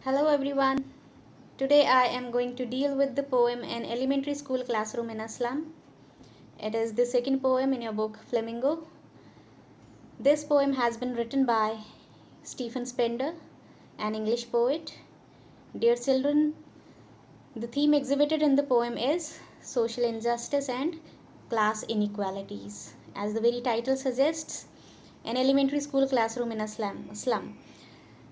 Hello everyone. Today I am going to deal with the poem An Elementary School Classroom in a Slum. It is the second poem in your book Flamingo. This poem has been written by Stephen Spender, an English poet. Dear children, the theme exhibited in the poem is social injustice and class inequalities. As the very title suggests, an elementary school classroom in a slum.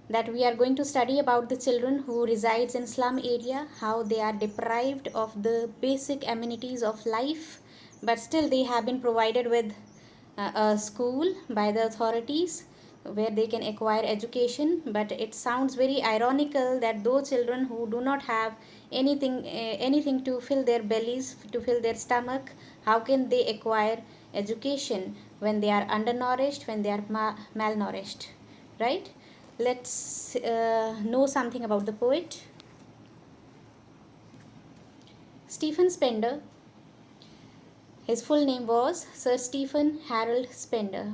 That we are going to study about the children who resides in slum area, how they are deprived of the basic amenities of life, but still they have been provided with a school by the authorities where they can acquire education. But it sounds very ironical that those children who do not have anything to fill their bellies, to fill their stomach, how can they acquire education when they are undernourished, when they are malnourished, right? Let's know something about the poet. Stephen Spender. His full name was Sir Stephen Harold Spender.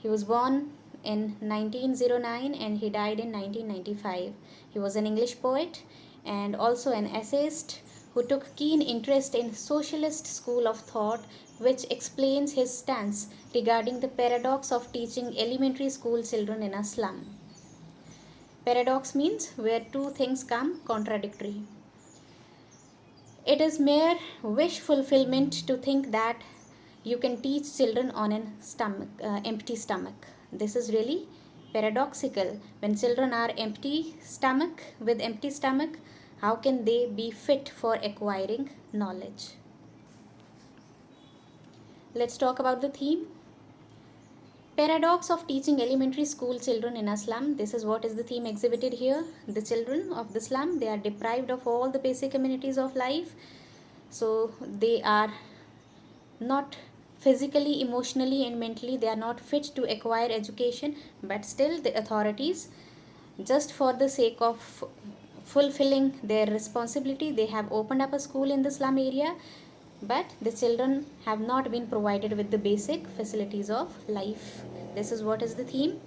He was born in 1909 and he died in 1995. He was an English poet and also an essayist who took keen interest in socialist school of thought, which explains his stance regarding the paradox of teaching elementary school children in a slum. Paradox means where two things come contradictory. It is mere wish fulfillment to think that you can teach children on an empty stomach. This is really paradoxical. When children are with empty stomach, how can they be fit for acquiring knowledge? Let's talk about the theme. Paradox of teaching elementary school children in a slum. This is what is the theme exhibited here. The children of the slum, they are deprived of all the basic amenities of life. So they are not physically, emotionally and mentally, they are not fit to acquire education, but still the authorities, just for the sake of fulfilling their responsibility, they have opened up a school in the slum area, but the children have not been provided with the basic facilities of life. This is what is the theme.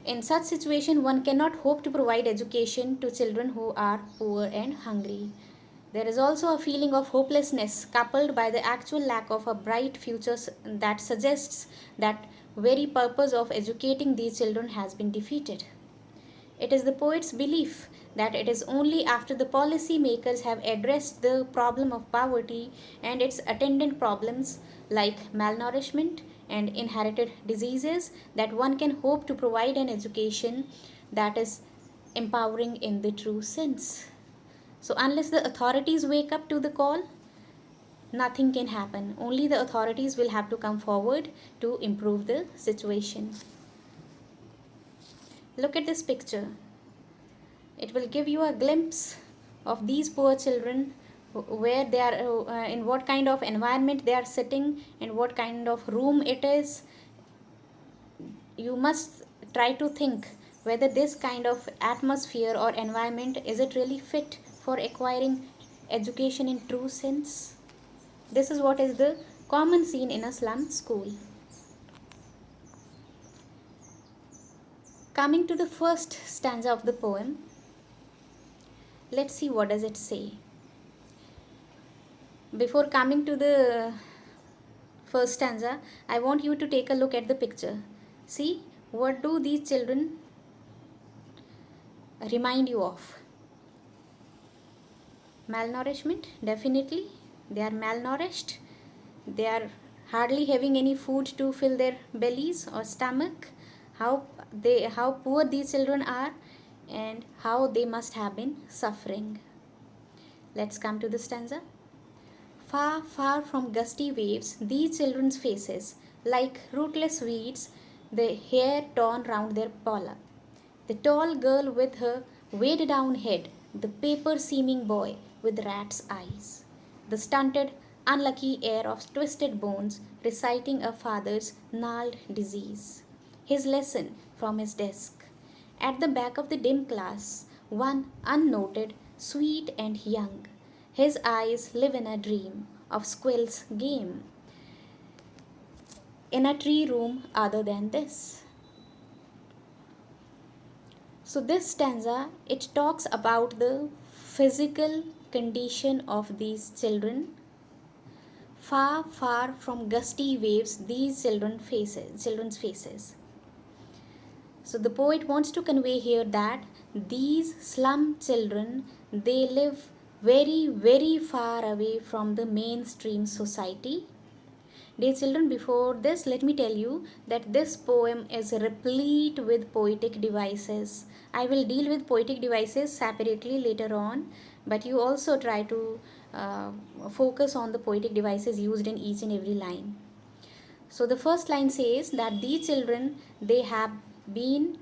In such situation, one cannot hope to provide education to children who are poor and hungry. There is also a feeling of hopelessness coupled by the actual lack of a bright future that suggests that very purpose of educating these children has been defeated. It is the poet's belief that it is only after the policy makers have addressed the problem of poverty and its attendant problems like malnourishment and inherited diseases that one can hope to provide an education that is empowering in the true sense. So, unless the authorities wake up to the call, nothing can happen. Only the authorities will have to come forward to improve the situation. Look at this picture. It will give you a glimpse of these poor children, where they are, in what kind of environment they are sitting, and what kind of room it is. You must try to think whether this kind of atmosphere or environment is it really fit for acquiring education in true sense. This is what is the common scene in a slum school. Coming to the first stanza of the poem, let's see what does it say. Before coming to the first stanza, I want you to take a look at the picture. See, what do these children remind you of? Malnourishment, definitely. They are malnourished. They are hardly having any food to fill their bellies or stomach. How poor these children are and how they must have been suffering. Let's come to the stanza. Far, far from gusty waves, these children's faces, like rootless weeds, the hair torn round their polla. The tall girl with her weighed down head, the paper seeming boy with rat's eyes. The stunted, unlucky heir of twisted bones reciting a father's gnarled disease. His lesson from his desk. At the back of the dim class, one unnoted, sweet and young. His eyes live in a dream of Squill's game. In a tree room other than this. So this stanza, it talks about the physical condition of these children. Far, far from gusty waves, these children's faces. So the poet wants to convey here that these slum children, they live very, very far away from the mainstream society. Dear children, before this, let me tell you that this poem is replete with poetic devices. I will deal with poetic devices separately later on, but you also try to uh, focus on the poetic devices used in each and every line. So the first line says that these children, they have been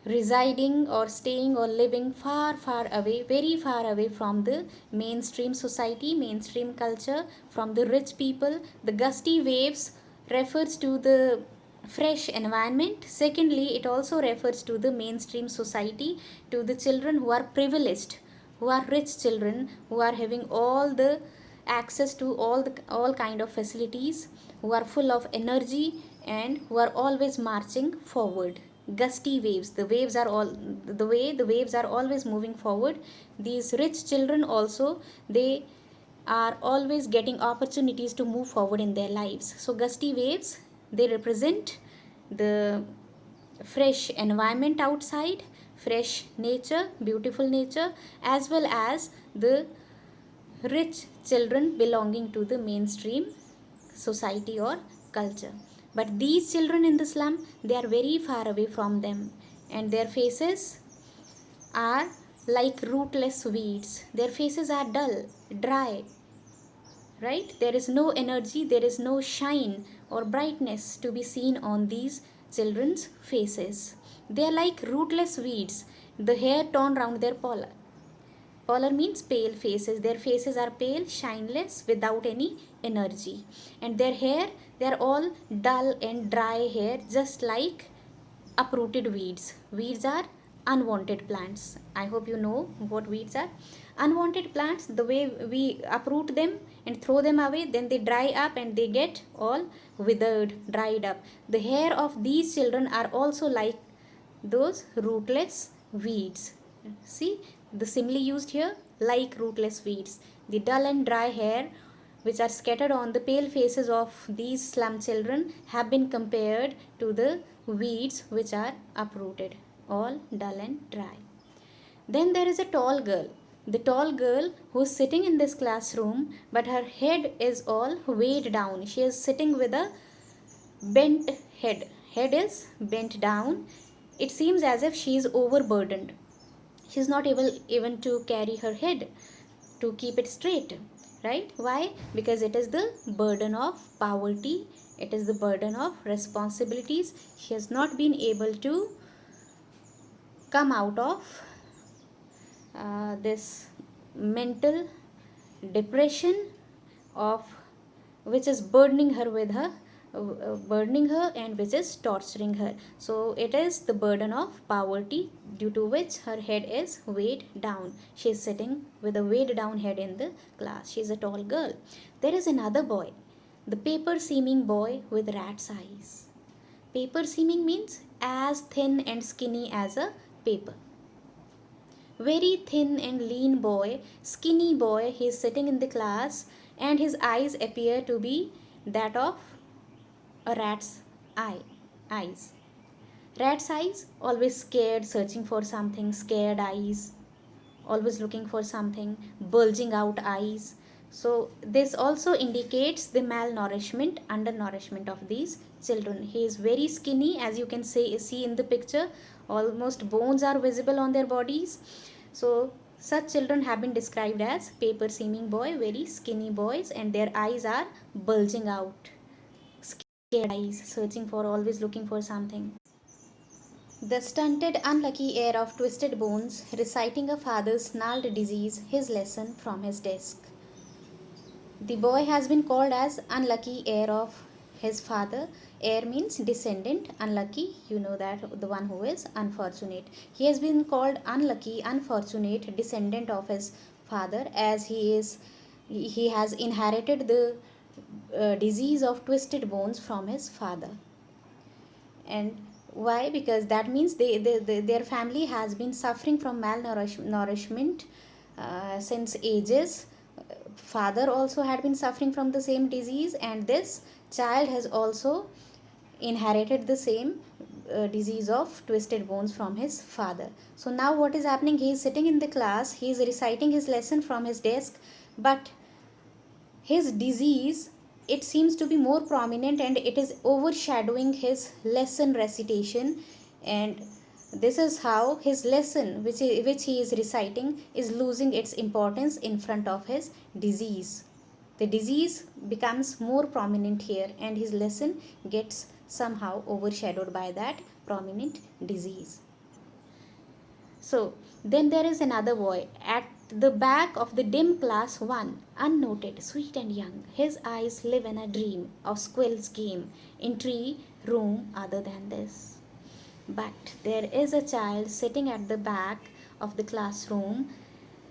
residing or staying or living far, far away, very far away from the mainstream society, mainstream culture, from the rich people. The gusty waves refers to the fresh environment. Secondly, it also refers to the mainstream society, to the children who are privileged, who are rich children, who are having all the access to all kind of facilities, who are full of energy and who are always marching forward. Gusty waves, the waves are always moving forward. These rich children also, they are always getting opportunities to move forward in their lives. So gusty waves, they represent the fresh environment outside, fresh nature, beautiful nature, as well as the rich children belonging to the mainstream society or culture. But these children in the slum, they are very far away from them, and their faces are like rootless weeds. Their faces are dull, dry, right? There is no energy, there is no shine or brightness to be seen on these children's faces. They are like rootless weeds, the hair torn round their collar. Pallor means pale faces. Their faces are pale, shineless, without any energy. And their hair, they are all dull and dry hair, just like uprooted weeds. Weeds are unwanted plants. I hope you know what weeds are. Unwanted plants, the way we uproot them and throw them away, then they dry up and they get all withered, dried up. The hair of these children are also like those rootless weeds. See the simile used here, like rootless weeds. The dull and dry hair which are scattered on the pale faces of these slum children have been compared to the weeds which are uprooted, all dull and dry. Then there is a tall girl. The tall girl who is sitting in this classroom, but her head is all weighed down. She is sitting with a bent head. Head is bent down. It seems as if she is overburdened. She is not able even to carry her head to keep it straight. Right? Why? Because it is the burden of poverty. It is the burden of responsibilities. She has not been able to come out of this mental depression of which is burdening her and which is torturing her. So it is the burden of poverty due to which her head is weighed down. She is sitting with a weighed down head in the class. She is a tall girl. There is another boy, the paper seeming boy with rat's eyes. Paper seeming means as thin and skinny as a paper. Very thin and lean boy, skinny boy, he is sitting in the class and his eyes appear to be that of a rat's eyes. Rat's eyes, always scared, searching for something, scared eyes, always looking for something, bulging out eyes. So this also indicates the malnourishment, undernourishment of these children. He is very skinny, as you can see in the picture. Almost bones are visible on their bodies. So such children have been described as paper seeming boy, very skinny boys, and their eyes are bulging out. Scared eyes, searching for, always looking for something. The stunted, unlucky heir of twisted bones, reciting a father's gnarled disease, his lesson from his desk. The boy has been called as unlucky heir of his father. Heir means descendant. Unlucky, you know that, the one who is unfortunate. He has been called unlucky, unfortunate descendant of his father, as he has inherited the disease of twisted bones from his father. And Why? Because that means their family has been suffering from malnourishment since ages. Father also had been suffering from the same disease, and this child has also inherited the same disease of twisted bones from his father. So now what is happening? He is sitting in the class, he is reciting his lesson from his desk, but his disease, it seems to be more prominent and it is overshadowing his lesson recitation. And this is how his lesson, which he is reciting, is losing its importance in front of his disease. The disease becomes more prominent here, and his lesson gets somehow overshadowed by that prominent disease. So then there is another boy at the back of the dim class 1, unnoted, sweet and young. His eyes live in a dream of squill's game in tree room other than this. But there is a child sitting at the back of the classroom.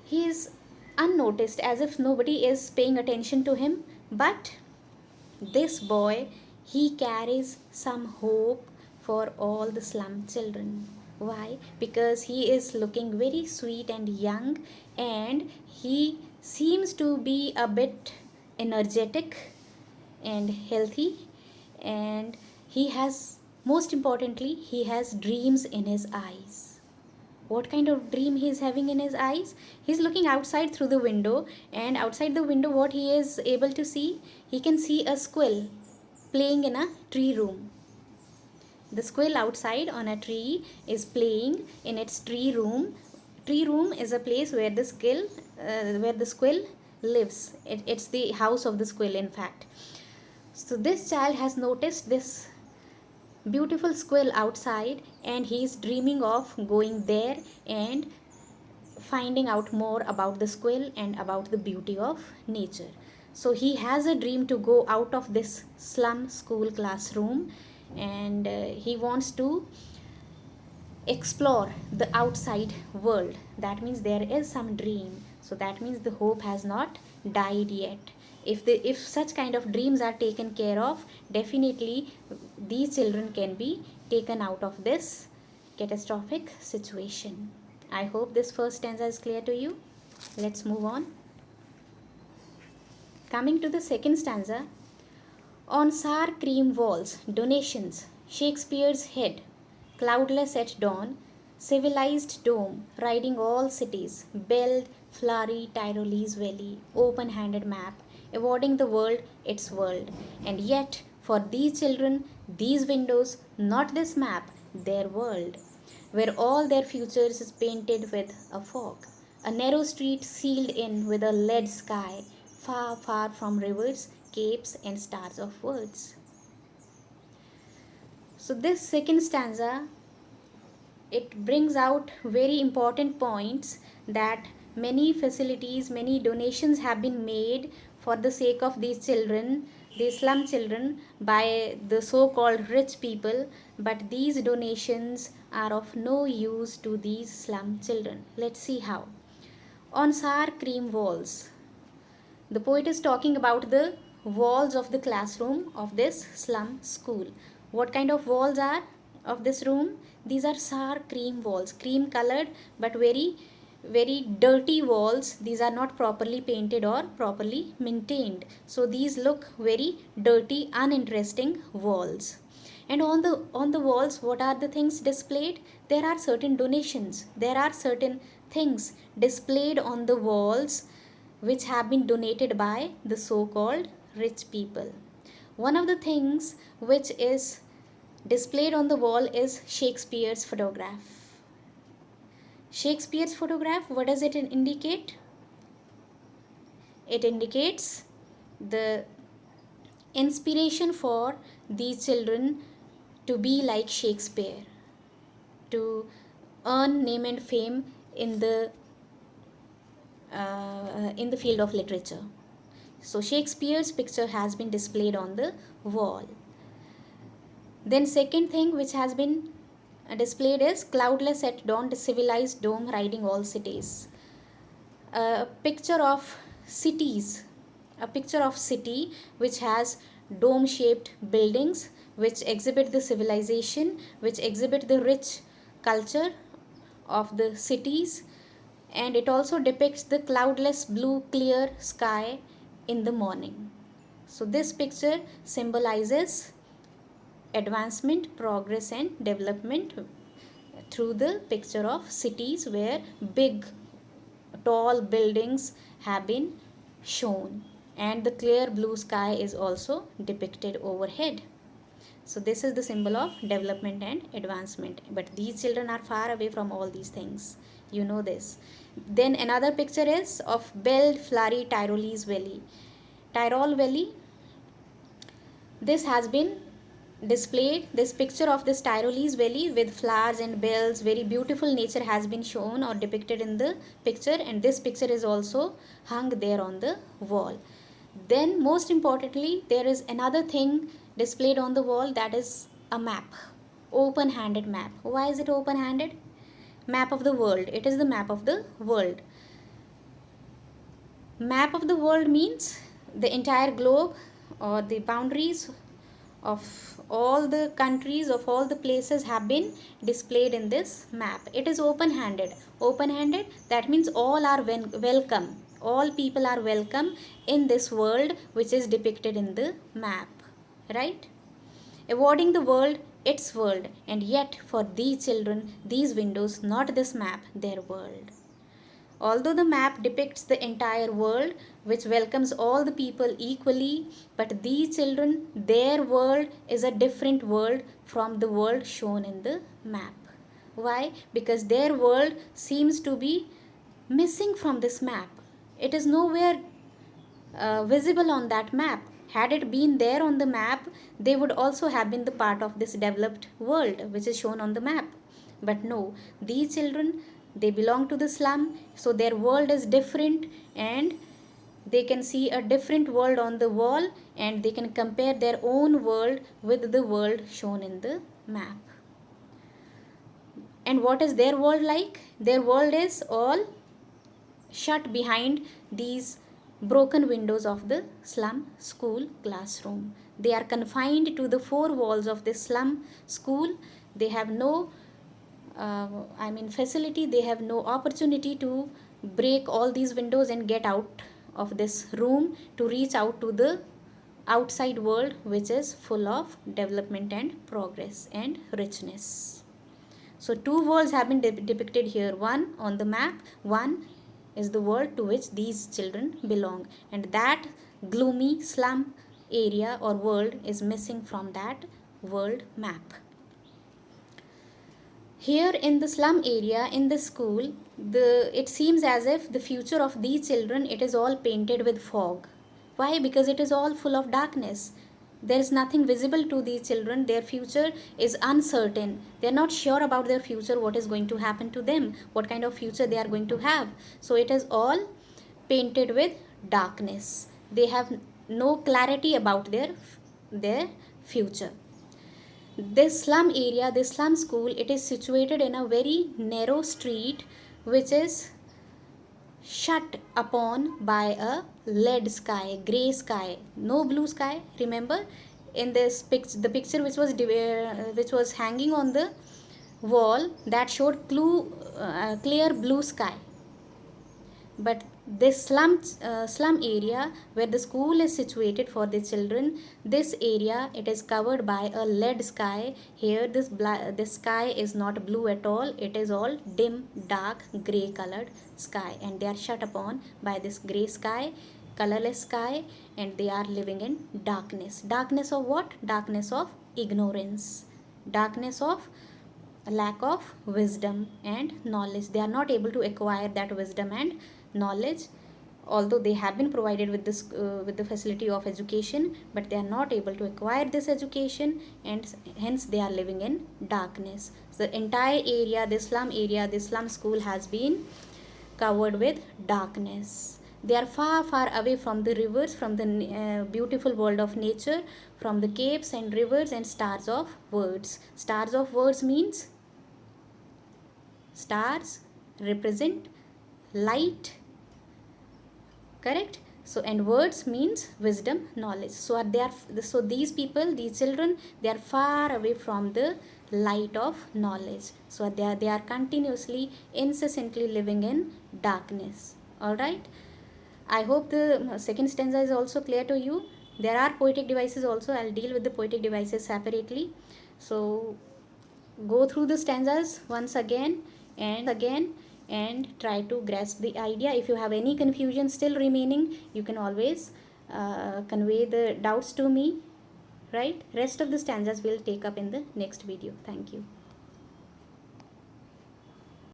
He is unnoticed, as if nobody is paying attention to him. But this boy, he carries some hope for all the slum children. Why? Because he is looking very sweet and young, and he seems to be a bit energetic and healthy, and he has, most importantly, he has dreams in his eyes. What kind of dream he is having in his eyes? He's looking outside through the window, and outside the window what he is able to see, he can see a squirrel playing in a tree room. The squirrel outside on a tree is playing in its tree room. Tree room is a place where the squirrel lives. It's the house of the squirrel, in fact. So this child has noticed this beautiful squirrel outside, and he is dreaming of going there and finding out more about the squirrel and about the beauty of nature. So he has a dream to go out of this slum school classroom, and he wants to explore the outside world. That means there is some dream. So that means the hope has not died yet. If such kind of dreams are taken care of, definitely these children can be taken out of this catastrophic situation. I hope this first stanza is clear to you. Let's move on. Coming to the second stanza. On sour cream walls, donations, Shakespeare's head, cloudless at dawn, civilized dome, riding all cities, belled, flowery Tyrolese valley, open-handed map, awarding the world its world. And yet, for these children, these windows, not this map, their world, where all their futures is painted with a fog, a narrow street sealed in with a lead sky, far, far from rivers, capes, and stars of words. So this second stanza, it brings out very important points, that many facilities, many donations have been made for the sake of these children, these slum children, by the so-called rich people, but these donations are of no use to these slum children. Let's see how. On sour cream walls, the poet is talking about the walls of the classroom of this slum school. What kind of walls are of this room? These are sour cream walls, cream colored, but very, very dirty walls. These are not properly painted or properly maintained. So these look very dirty, uninteresting walls. And on the walls, what are the things displayed? There are certain donations. There are certain things displayed on the walls which have been donated by the so-called rich people. One of the things which is displayed on the wall is Shakespeare's photograph. Shakespeare's photograph, what does it indicate? It indicates the inspiration for these children to be like Shakespeare, to earn name and fame in the field of literature. So Shakespeare's picture has been displayed on the wall. Then second thing which has been displayed is cloudless at dawn, civilized dome riding all cities. A picture of cities, a picture of city which has dome shaped buildings which exhibit the civilization, which exhibit the rich culture of the cities, and it also depicts the cloudless blue clear sky in the morning. So this picture symbolizes advancement, progress and development through the picture of cities where big tall buildings have been shown, and the clear blue sky is also depicted overhead. So this is the symbol of development and advancement, but these children are far away from all these things, you know this. Then another picture is of Belle Fleury Tyrolese Valley. Tyrol Valley, this has been displayed. This picture of this Tyrolese Valley with flowers and bells, very beautiful nature has been shown or depicted in the picture, and this picture is also hung there on the wall. Then most importantly, there is another thing displayed on the wall, that is a map, open handed map. Why is it open handed? Map of the world. It is the map of the world. Map of the world means the entire globe or the boundaries of all the countries, of all the places have been displayed in this map. It is open handed. Open handed, that means all are welcome. All people are welcome in this world which is depicted in the map, right? Awarding the world its world, and yet for these children, these windows, not this map, their world. Although the map depicts the entire world, which welcomes all the people equally, but these children, their world is a different world from the world shown in the map. Why? Because their world seems to be missing from this map. It is nowhere visible on that map. Had it been there on the map, they would also have been the part of this developed world which is shown on the map. But no, these children, they belong to the slum, so their world is different, and they can see a different world on the wall, and they can compare their own world with the world shown in the map. And what is their world like? Their world is all shut behind these broken windows of the slum school classroom. They are confined to the four walls of this slum school. They have no facility, they have no opportunity to break all these windows and get out of this room to reach out to the outside world which is full of development and progress and richness. So two worlds have been depicted here, one on the map, one is the world to which these children belong, and that gloomy slum area or world is missing from that world map. Here in the slum area, in the school, it seems as if the future of these children, it is all painted with fog. Why? Because it is all full of darkness. There is nothing visible to these children. Their future is uncertain. They are not sure about their future, what is going to happen to them, what kind of future they are going to have. So it is all painted with darkness. They have no clarity about their future. This slum area, this slum school, it is situated in a very narrow street which is shut upon by a lead sky, grey sky, no blue sky. Remember, in this the picture which was hanging on the wall, that showed clear blue sky. But this slum area where the school is situated for the children, this area, it is covered by a lead sky. Here this sky is not blue at all. It is all dim, dark, grey colored sky, and they are shut upon by this grey sky, colorless sky, and they are living in darkness. Darkness of what? Darkness of ignorance, darkness of lack of wisdom and knowledge. They are not able to acquire that wisdom and knowledge, although they have been provided with this with the facility of education, but they are not able to acquire this education, and hence they are living in darkness. So the entire area, this slum school has been covered with darkness. They are far, far away from the rivers, from the beautiful world of nature, from the caves and rivers and stars of words. Stars of words means stars represent light, correct? So, and words means wisdom, knowledge. So so these people, these children, they are far away from the light of knowledge. So they are continuously, incessantly living in darkness. All right. I hope the second stanza is also clear to you. There are poetic devices also. I'll deal with the poetic devices separately. So go through the stanzas once again and try to grasp the idea. If you have any confusion still remaining, you can always convey the doubts to me, right? Rest of the stanzas we'll take up in the next video. Thank you.